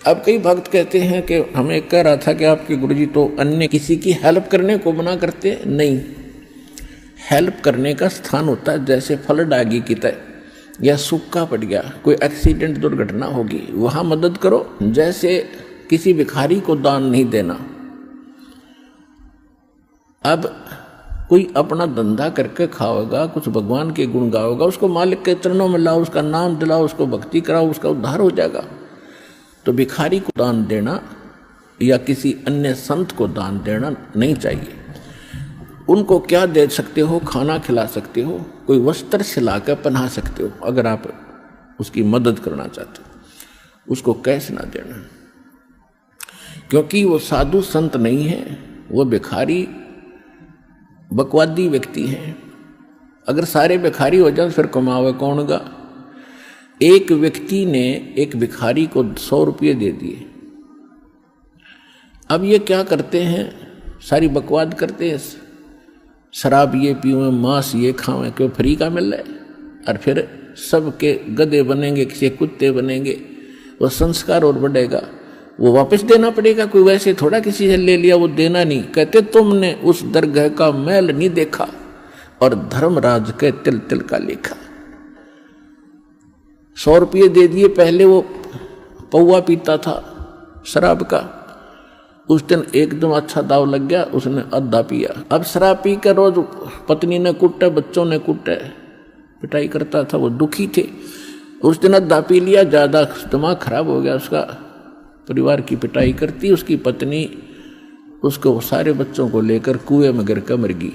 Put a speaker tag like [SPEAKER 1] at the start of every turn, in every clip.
[SPEAKER 1] अब कई भक्त कहते हैं कि हमें कह रहा था कि आपके गुरुजी तो अन्य किसी की हेल्प करने को मना करते नहीं। हेल्प करने का स्थान होता है जैसे फ्लड आ गई की तरह या सूखा पड़ गया, कोई एक्सीडेंट दुर्घटना होगी, वहां मदद करो। जैसे किसी भिखारी को दान नहीं देना। अब कोई अपना धंधा करके खाओगा, कुछ भगवान के गुण गाओगा, उसको मालिक के चरणों में लाओ, उसका नाम दिलाओ, उसको भक्ति कराओ, उसका उद्धार हो जाएगा। तो भिखारी को दान देना या किसी अन्य संत को दान देना नहीं चाहिए। उनको क्या दे सकते हो? खाना खिला सकते हो, कोई वस्त्र सिलाकर पहना सकते हो, अगर आप उसकी मदद करना चाहते हो। उसको कैश ना देना, क्योंकि वो साधु संत नहीं है, वो भिखारी बकवादी व्यक्ति हैं। अगर सारे भिखारी हो जाए फिर कमावे कौन गा? एक व्यक्ति ने एक भिखारी को 100 रुपये दे दिए। अब ये क्या करते हैं? सारी बकवाद करते हैं, शराब ये पीवें, मांस ये खावें, क्यों फ्री का मिल रहा है, और फिर सबके गधे बनेंगे, किसी कुत्ते बनेंगे, वो संस्कार और बढ़ेगा, वो वापस देना पड़ेगा। कोई वैसे थोड़ा किसी से ले लिया वो देना नहीं। कहते तुमने उस दरगाह का मैल नहीं देखा और धर्मराज के तिल तिल का लेखा। 100 रुपये दे दिए। पहले वो पौवा पीता था शराब का, उस दिन एकदम अच्छा दाव लग गया, उसने आधा पिया। अब शराब पी कर रोज पत्नी ने कुटे, बच्चों ने कुटे, पिटाई करता था, वो दुखी थे। उस दिन आधा पी लिया, ज्यादा दिमाग खराब हो गया उसका, परिवार की पिटाई करती, उसकी पत्नी उसको सारे बच्चों को लेकर कुएं में गिर कर मर गई।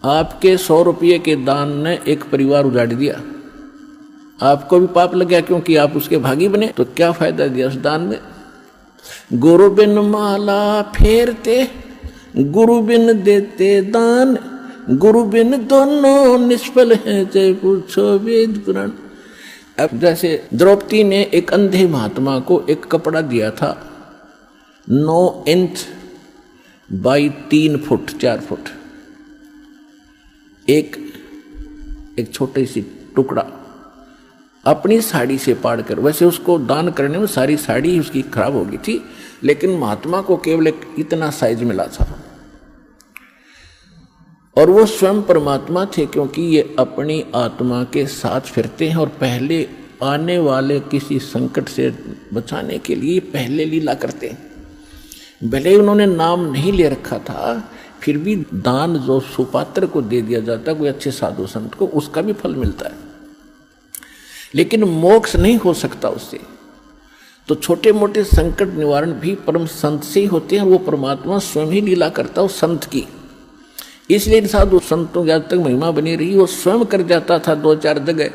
[SPEAKER 1] आपके 100 रुपये के दान ने एक परिवार उजाड़ दिया। आपको भी पाप लग गया क्योंकि आप उसके भागी बने। तो क्या फायदा दिया उस दान में? गुरु बिन माला फेरते, गुरु बिन देते दान, गुरु बिन दोनों निष्फल हैं, जय पूछो वेद पुराण। अब जैसे द्रौपदी ने एक अंधे महात्मा को एक कपड़ा दिया था 9 इंच बाई 3 फुट 4 फुट, एक छोटी सी टुकड़ा अपनी साड़ी से पाड़ कर। वैसे उसको दान करने में सारी साड़ी उसकी खराब हो गई थी, लेकिन महात्मा को केवल एक इतना साइज मिला था। और वो स्वयं परमात्मा थे, क्योंकि ये अपनी आत्मा के साथ फिरते हैं और पहले आने वाले किसी संकट से बचाने के लिए पहले लीला करते हैं। भले ही उन्होंने नाम नहीं ले रखा था, फिर भी दान जो सुपात्र को दे दिया जाता है, कोई अच्छे साधु संत को, उसका भी फल मिलता है, लेकिन मोक्ष नहीं हो सकता उससे। तो छोटे मोटे संकट निवारण भी परम संत से ही होते हैं। वो परमात्मा स्वयं ही लीला करता है उस संत की। इसलिए साधु संतों की आज तक महिमा बनी रही। वो स्वयं कर जाता था 2-4 जगह,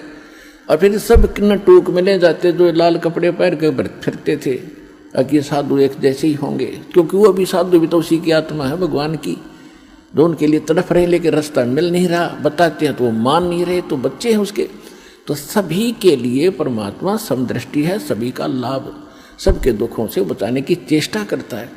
[SPEAKER 1] और फिर सब किन्न टूक मिले जाते जो लाल कपड़े पहन के फिरते थे कि साधु एक जैसे ही होंगे, क्योंकि वो भी साधु भी तो उसी की आत्मा है भगवान की, जो उनके लिए तड़फ रहे, लेकिन रास्ता मिल नहीं रहा। बताते हैं तो वो मान नहीं रहे, तो बच्चे हैं उसके। तो सभी के लिए परमात्मा समदृष्टि है, सभी का लाभ, सबके दुखों से बचाने की चेष्टा करता है।